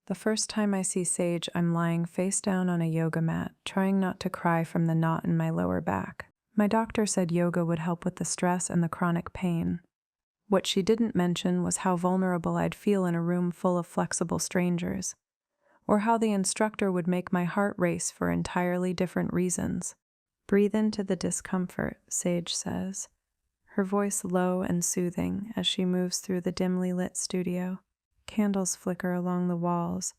The first time I see Sage, I'm lying face down on a yoga mat, trying not to cry from the knot in my lower back. My doctor said yoga would help with the stress and the chronic pain. What she didn't mention was how vulnerable I'd feel in a room full of flexible strangers, or how the instructor would make my heart race for entirely different reasons. Breathe into the discomfort, Sage says, her voice low and soothing as she moves through the dimly lit studio. Candles flicker along the walls,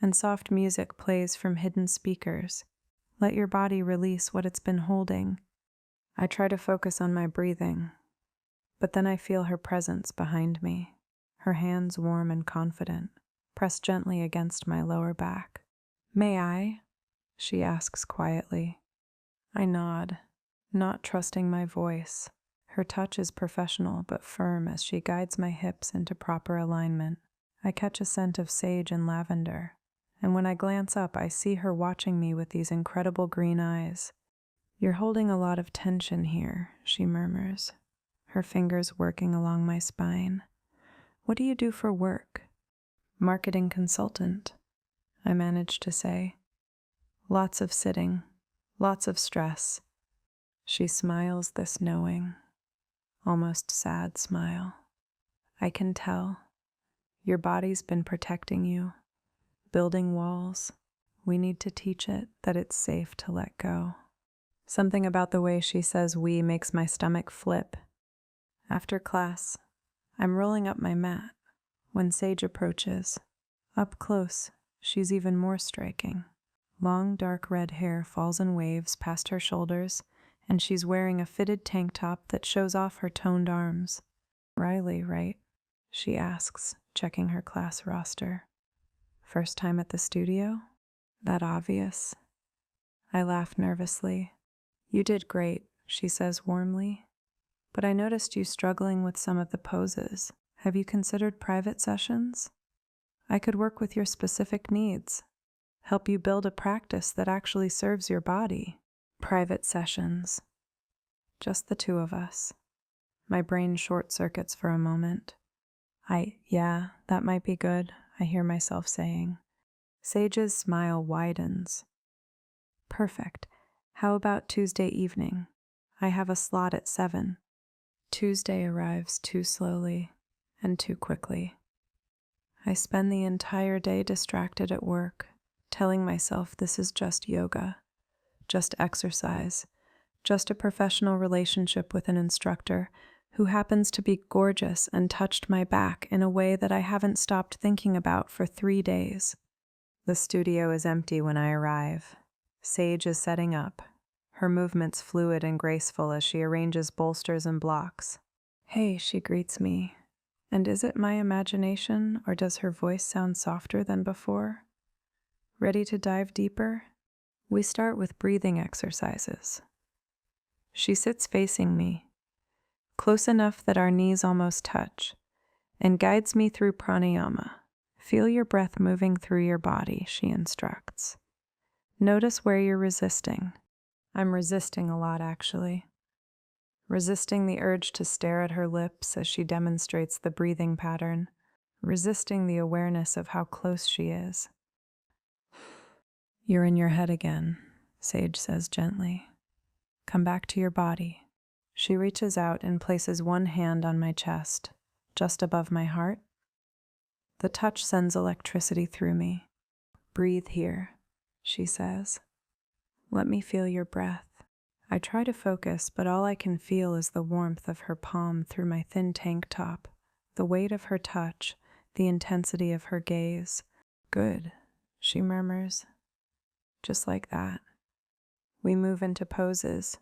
and soft music plays from hidden speakers. Let your body release what it's been holding. I try to focus on my breathing, but then I feel her presence behind me, her hands warm and confident, pressed gently against my lower back. "May I?" she asks quietly. I nod, not trusting my voice. Her touch is professional but firm as she guides my hips into proper alignment. I catch a scent of sage and lavender, and when I glance up, I see her watching me with these incredible green eyes. "You're holding a lot of tension here," she murmurs, her fingers working along my spine. "What do you do for work?" "Marketing consultant," I manage to say. "Lots of sitting, lots of stress." She smiles this knowing, almost sad smile. "I can tell. Your body's been protecting you, building walls. We need to teach it that it's safe to let go." Something about the way she says "we" makes my stomach flip. After class, I'm rolling up my mat when Sage approaches. Up close, she's even more striking. Long, dark red hair falls in waves past her shoulders, and she's wearing a fitted tank top that shows off her toned arms. "Riley, right?" she asks, checking her class roster. "First time at the studio? That obvious?" I laugh nervously. "You did great," she says warmly. "But I noticed you struggling with some of the poses. Have you considered private sessions? I could work with your specific needs, help you build a practice that actually serves your body." Private sessions. Just the two of us. My brain short circuits for a moment. Yeah, that might be good," I hear myself saying. Sage's smile widens. "Perfect. How about Tuesday evening? I have a slot at 7. Tuesday arrives too slowly and too quickly. I spend the entire day distracted at work, telling myself this is just yoga, just exercise, just a professional relationship with an instructor who happens to be gorgeous and touched my back in a way that I haven't stopped thinking about for 3 days. The studio is empty when I arrive. Sage is setting up, her movements fluid and graceful as she arranges bolsters and blocks. "Hey," she greets me. And is it my imagination, or does her voice sound softer than before? Ready to dive deeper? We start with breathing exercises. She sits facing me, close enough that our knees almost touch, and guides me through pranayama. "Feel your breath moving through your body," she instructs. "Notice where you're resisting." I'm resisting a lot, actually. Resisting the urge to stare at her lips as she demonstrates the breathing pattern. Resisting the awareness of how close she is. "You're in your head again," Sage says gently. "Come back to your body." She reaches out and places one hand on my chest, just above my heart. The touch sends electricity through me. "Breathe here," she says. "Let me feel your breath." I try to focus, but all I can feel is the warmth of her palm through my thin tank top, the weight of her touch, the intensity of her gaze. "Good," she murmurs. Just like that. We move into poses,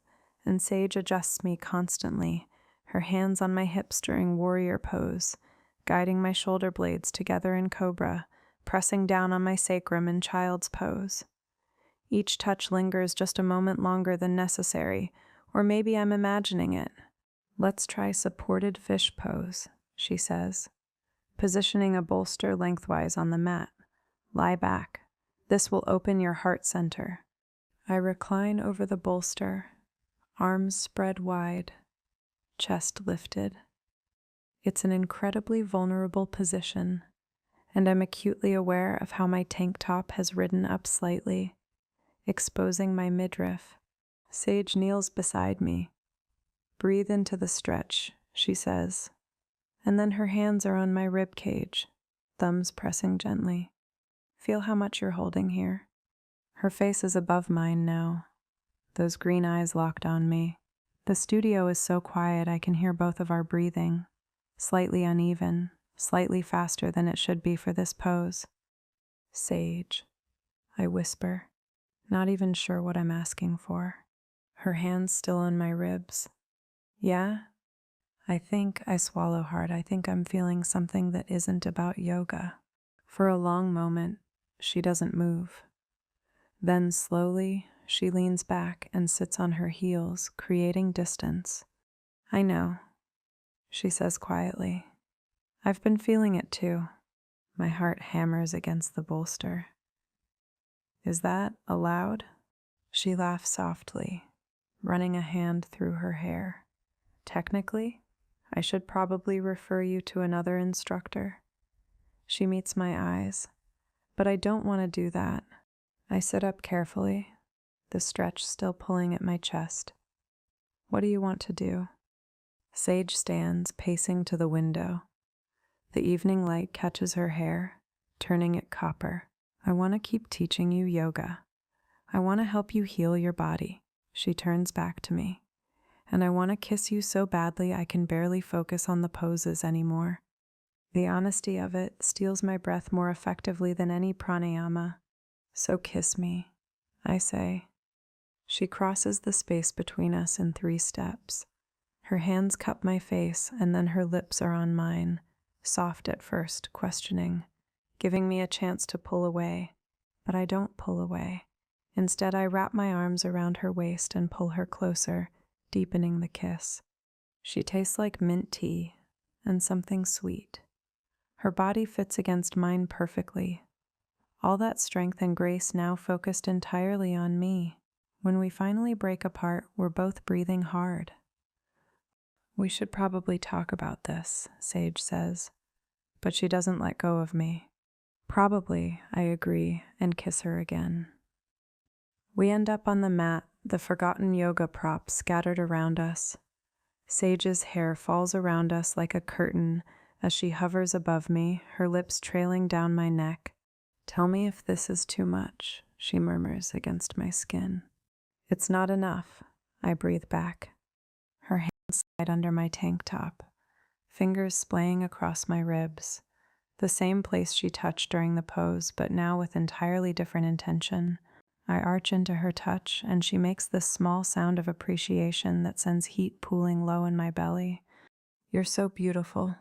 and Sage adjusts me constantly, her hands on my hips during warrior pose, guiding my shoulder blades together in cobra, pressing down on my sacrum in child's pose. Each touch lingers just a moment longer than necessary, or maybe I'm imagining it. "Let's try supported fish pose," she says, positioning a bolster lengthwise on the mat. "Lie back. This will open your heart center." I recline over the bolster, arms spread wide, chest lifted. It's an incredibly vulnerable position, and I'm acutely aware of how my tank top has ridden up slightly, exposing my midriff. Sage kneels beside me. "Breathe into the stretch," she says, and then her hands are on my rib cage, thumbs pressing gently. "Feel how much you're holding here." Her face is above mine now, those green eyes locked on me. The studio is so quiet I can hear both of our breathing, slightly uneven, slightly faster than it should be for this pose. "Sage," I whisper, not even sure what I'm asking for. Her hands still on my ribs. "Yeah?" I swallow hard. I think I'm feeling something that isn't about yoga. For a long moment, she doesn't move. Then slowly, she leans back and sits on her heels, creating distance. "I know," she says quietly. "I've been feeling it too." My heart hammers against the bolster. "Is that allowed?" She laughs softly, running a hand through her hair. "Technically, I should probably refer you to another instructor." She meets my eyes, but I don't want to do that. I sit up carefully, the stretch still pulling at my chest. "What do you want to do?" Sage stands, pacing to the window. The evening light catches her hair, turning it copper. "I want to keep teaching you yoga. I want to help you heal your body." She turns back to me. "And I want to kiss you so badly I can barely focus on the poses anymore." The honesty of it steals my breath more effectively than any pranayama. "So kiss me," I say. She crosses the space between us in 3 steps. Her hands cup my face, and then her lips are on mine, soft at first, questioning, giving me a chance to pull away. But I don't pull away. Instead, I wrap my arms around her waist and pull her closer, deepening the kiss. She tastes like mint tea and something sweet. Her body fits against mine perfectly. All that strength and grace now focused entirely on me. When we finally break apart, we're both breathing hard. "We should probably talk about this," Sage says, but she doesn't let go of me. "Probably," I agree, and kiss her again. We end up on the mat, the forgotten yoga props scattered around us. Sage's hair falls around us like a curtain as she hovers above me, her lips trailing down my neck. "Tell me if this is too much," she murmurs against my skin. "It's not enough," I breathe back. Her hands slide under my tank top, fingers splaying across my ribs, the same place she touched during the pose, but now with entirely different intention. I arch into her touch, and she makes this small sound of appreciation that sends heat pooling low in my belly. "You're so beautiful,"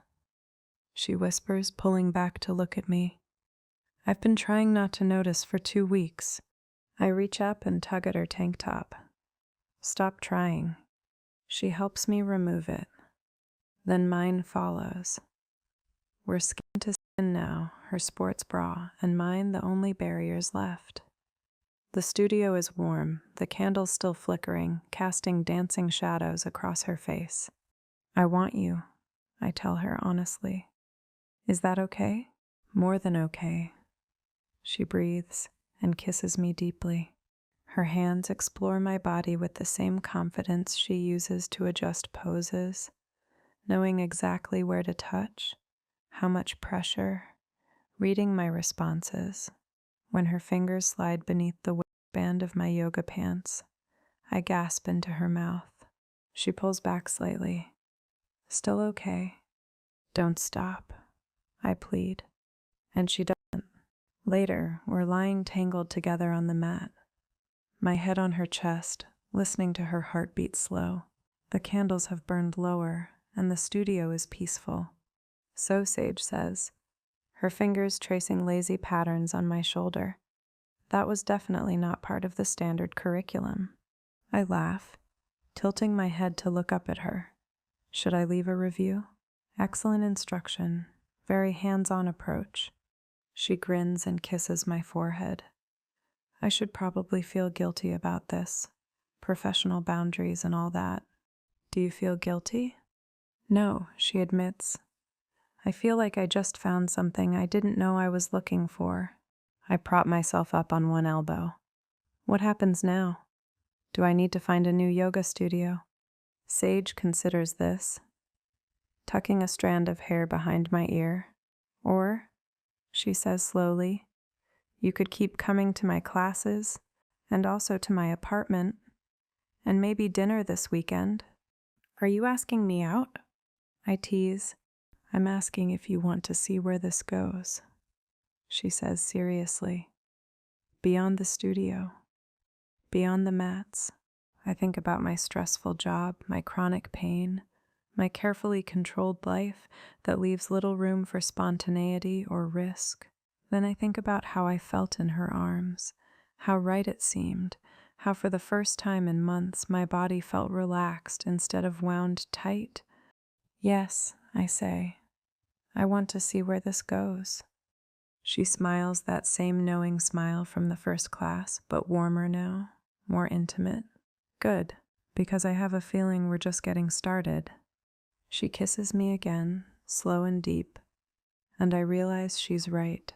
she whispers, pulling back to look at me. I've been trying not to notice for 2 weeks. I reach up and tug at her tank top. "Stop trying." She helps me remove it. Then mine follows. We're skin to skin now, her sports bra, and mine the only barriers left. The studio is warm, the candles still flickering, casting dancing shadows across her face. "I want you," I tell her honestly. "Is that okay?" "More than okay." She breathes and kisses me deeply. Her hands explore my body with the same confidence she uses to adjust poses, knowing exactly where to touch, how much pressure, reading my responses. When her fingers slide beneath the waistband of my yoga pants, I gasp into her mouth. She pulls back slightly. "Still okay?" "Don't stop," I plead, and she doesn't. Later, we're lying tangled together on the mat, my head on her chest, listening to her heartbeat slow. The candles have burned lower, and the studio is peaceful. "So," Sage says, her fingers tracing lazy patterns on my shoulder. "That was definitely not part of the standard curriculum." I laugh, tilting my head to look up at her. Should I leave a review? "Excellent instruction, very hands-on approach." She grins and kisses my forehead. I should probably feel guilty about this. Professional boundaries and all that. "Do you feel guilty?" "No," she admits. I feel like I just found something I didn't know I was looking for. I prop myself up on one elbow. What happens now? Do I need to find a new yoga studio? Sage considers this, tucking a strand of hair behind my ear. Or, she says slowly, you could keep coming to my classes and also to my apartment, and maybe dinner this weekend. Are you asking me out? I tease. I'm asking if you want to see where this goes, she says seriously. Beyond the studio, beyond the mats. I think about my stressful job, my chronic pain, my carefully controlled life that leaves little room for spontaneity or risk. Then I think about how I felt in her arms, how right it seemed, how for the first time in months my body felt relaxed instead of wound tight. Yes, I say, I want to see where this goes. She smiles that same knowing smile from the first class, but warmer now, more intimate. Good, because I have a feeling we're just getting started. She kisses me again, slow and deep, and I realize she's right.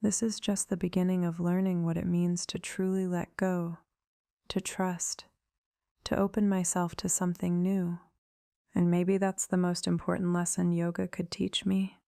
This is just the beginning of learning what it means to truly let go, to trust, to open myself to something new. And maybe that's the most important lesson yoga could teach me.